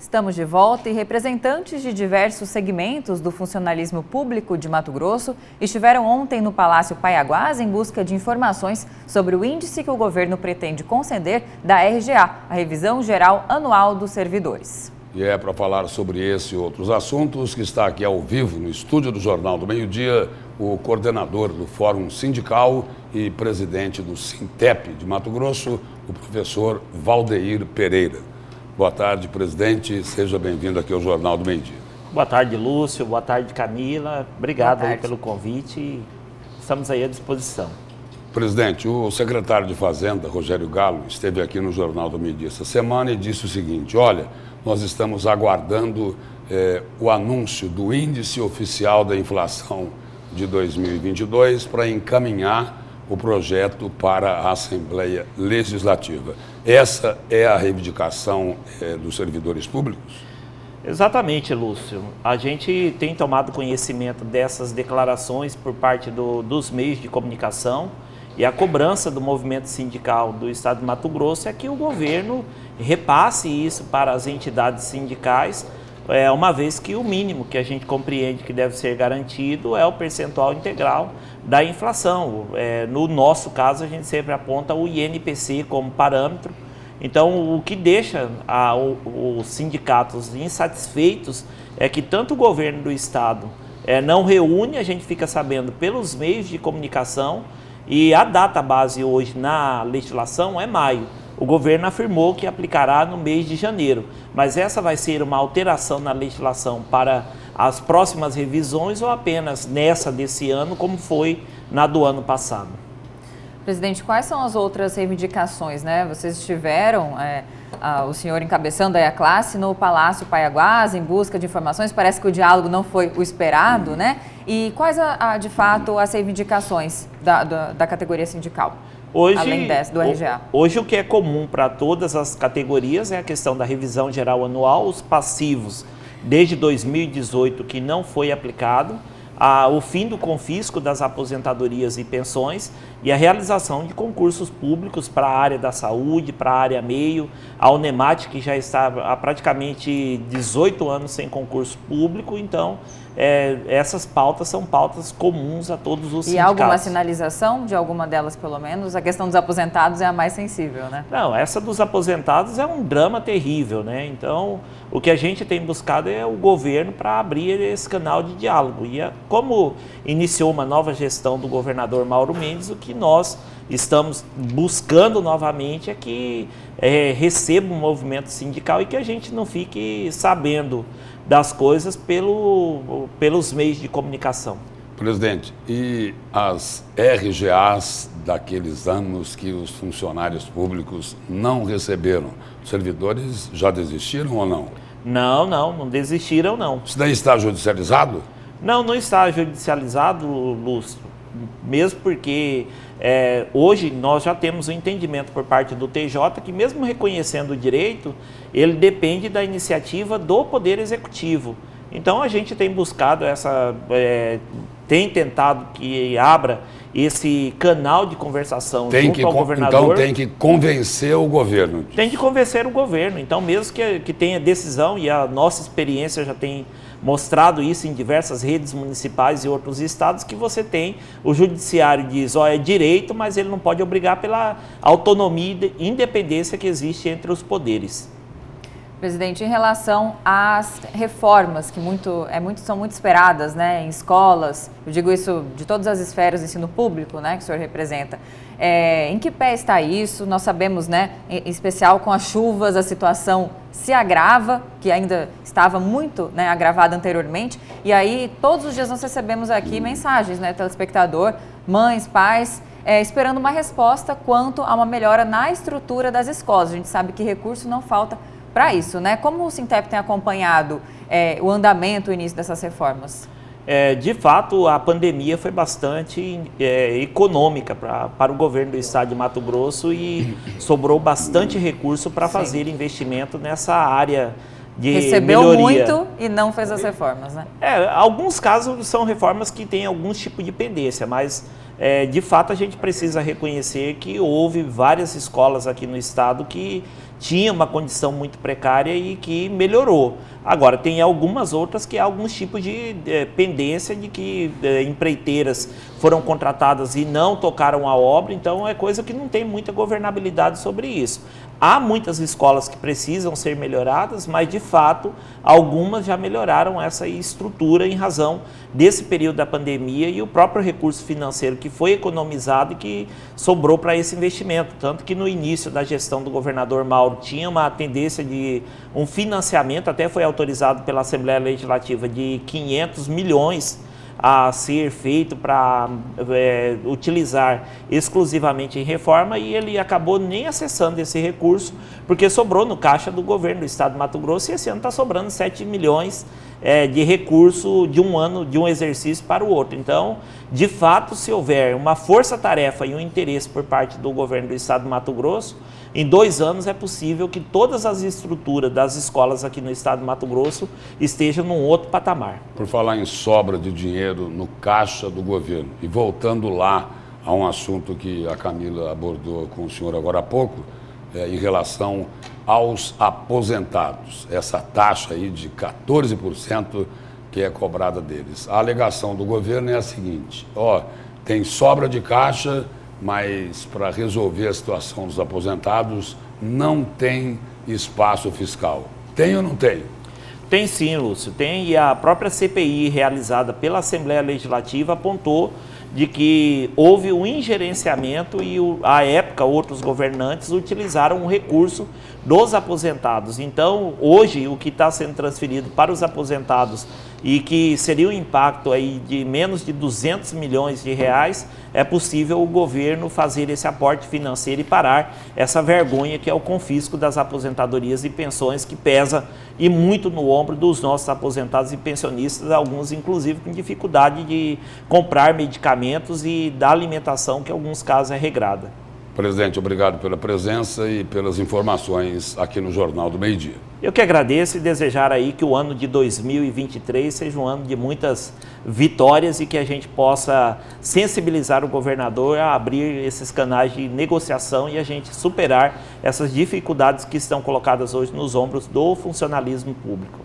Estamos de volta e representantes de diversos segmentos do funcionalismo público de Mato Grosso estiveram ontem no Palácio Paiaguás em busca de informações sobre o índice que o governo pretende conceder da RGA, a Revisão Geral Anual dos Servidores. E é para falar sobre esse e outros assuntos que está aqui ao vivo no estúdio do Jornal do Meio-Dia o coordenador do Fórum Sindical e presidente do Sintep de Mato Grosso, o professor Valdeir Pereira. Boa tarde, presidente. Seja bem-vindo aqui ao Jornal do Meio-Dia. Boa tarde, Lúcio. Boa tarde, Camila. Obrigado aí pelo convite. Estamos aí à disposição. Presidente, o secretário de Fazenda, Rogério Galo, esteve aqui no Jornal do Meio-Dia essa semana e disse o seguinte: olha, nós estamos aguardando o anúncio do índice oficial da inflação de 2022 para encaminhar o projeto para a Assembleia Legislativa. Essa é a reivindicação dos servidores públicos? Exatamente, Lúcio. A gente tem tomado conhecimento dessas declarações por parte dos meios de comunicação e a cobrança do movimento sindical do Estado de Mato Grosso é que o governo repasse isso para as entidades sindicais, uma vez que o mínimo que a gente compreende que deve ser garantido é o percentual integral da inflação. No nosso caso, a gente sempre aponta o INPC como parâmetro. Então, o que deixa os sindicatos insatisfeitos é que tanto o governo do Estado não reúne, a gente fica sabendo pelos meios de comunicação, e a data base hoje na legislação é maio. O governo afirmou que aplicará no mês de janeiro, mas essa vai ser uma alteração na legislação para as próximas revisões ou apenas nessa desse ano, como foi na do ano passado? Presidente, quais são as outras reivindicações, né? Vocês estiveram, o senhor encabeçando aí a classe no Palácio Paiaguás em busca de informações, parece que o diálogo não foi o esperado, né? E quais, de fato, as reivindicações da categoria sindical? Hoje, além do RGA. Hoje o que é comum para todas as categorias é a questão da revisão geral anual, os passivos desde 2018 que não foi aplicado, o fim do confisco das aposentadorias e pensões e a realização de concursos públicos para a área da saúde, para a área meio, a Unemat que já está há praticamente 18 anos sem concurso público, então essas pautas são pautas comuns a todos os sindicatos. E há alguma sinalização de alguma delas, pelo menos? A questão dos aposentados é a mais sensível, né? Não, essa dos aposentados é um drama terrível, né? Então, o que a gente tem buscado é o governo para abrir esse canal de diálogo. E como iniciou uma nova gestão do governador Mauro Mendes, o que nós estamos buscando novamente é que receba um movimento sindical e que a gente não fique sabendo das coisas pelos meios de comunicação. Presidente, e as RGAs daqueles anos que os funcionários públicos não receberam, os servidores já desistiram ou não? Não desistiram não. Isso daí está judicializado? Não está judicializado, Lúcio, mesmo porque hoje nós já temos um entendimento por parte do TJ que mesmo reconhecendo o direito, ele depende da iniciativa do Poder Executivo. Então a gente tem buscado tem tentado que abra esse canal de conversação junto ao governador. Então tem que convencer o governo. Tem que convencer o governo. Então mesmo que tenha decisão, e a nossa experiência já tem mostrado isso em diversas redes municipais e outros estados, que você tem, o judiciário diz, é direito, mas ele não pode obrigar pela autonomia e independência que existe entre os poderes. Presidente, em relação às reformas que são muito esperadas, né, em escolas, eu digo isso de todas as esferas do ensino público, né, que o senhor representa, em que pé está isso? Nós sabemos, né, em especial com as chuvas, a situação se agrava, que ainda estava muito, né, agravada anteriormente, e aí todos os dias nós recebemos aqui mensagens, né, telespectador, mães, pais, esperando uma resposta quanto a uma melhora na estrutura das escolas. A gente sabe que recurso não falta para isso, né? Como o Sintep tem acompanhado o andamento, o início dessas reformas? De fato, a pandemia foi bastante econômica para o governo do estado de Mato Grosso e sobrou bastante recurso para fazer investimento nessa área de Recebeu melhoria. muito e não fez as reformas, né? Alguns casos são reformas que têm algum tipo de pendência, mas de fato a gente precisa reconhecer que houve várias escolas aqui no estado que tinham uma condição muito precária e que melhorou. Agora, tem algumas outras que há alguns tipos de pendência de que empreiteiras foram contratadas e não tocaram a obra, então é coisa que não tem muita governabilidade sobre isso. Há muitas escolas que precisam ser melhoradas, mas de fato algumas já melhoraram essa estrutura em razão desse período da pandemia e o próprio recurso financeiro que foi economizado e que sobrou para esse investimento. Tanto que no início da gestão do governador Mauro tinha uma tendência de um financiamento, até foi autorizado pela Assembleia Legislativa, de 500 milhões a ser feito para utilizar exclusivamente em reforma, e ele acabou nem acessando esse recurso, porque sobrou no caixa do governo do estado de Mato Grosso, e esse ano está sobrando 7 milhões de recurso de um ano, de um exercício para o outro. Então, de fato, se houver uma força-tarefa e um interesse por parte do governo do estado de Mato Grosso, em 2 anos é possível que todas as estruturas das escolas aqui no estado de Mato Grosso estejam num outro patamar. Por falar em sobra de dinheiro no caixa do governo, e voltando lá a um assunto que a Camila abordou com o senhor agora há pouco, em relação aos aposentados, essa taxa aí de 14% que é cobrada deles. A alegação do governo é a seguinte: tem sobra de caixa, mas para resolver a situação dos aposentados não tem espaço fiscal. Tem ou não tem? Tem sim, Lúcio, tem, e a própria CPI realizada pela Assembleia Legislativa apontou de que houve um ingerenciamento e, à época, outros governantes utilizaram o recurso dos aposentados. Então, hoje, o que está sendo transferido para os aposentados e que seria um impacto aí de menos de 200 milhões de reais, é possível o governo fazer esse aporte financeiro e parar essa vergonha que é o confisco das aposentadorias e pensões, que pesa e muito no ombro dos nossos aposentados e pensionistas, alguns inclusive com dificuldade de comprar medicamentos e da alimentação, que em alguns casos é regrada. Presidente, obrigado pela presença e pelas informações aqui no Jornal do Meio-Dia. Eu que agradeço e desejar aí que o ano de 2023 seja um ano de muitas vitórias e que a gente possa sensibilizar o governador a abrir esses canais de negociação e a gente superar essas dificuldades que estão colocadas hoje nos ombros do funcionalismo público.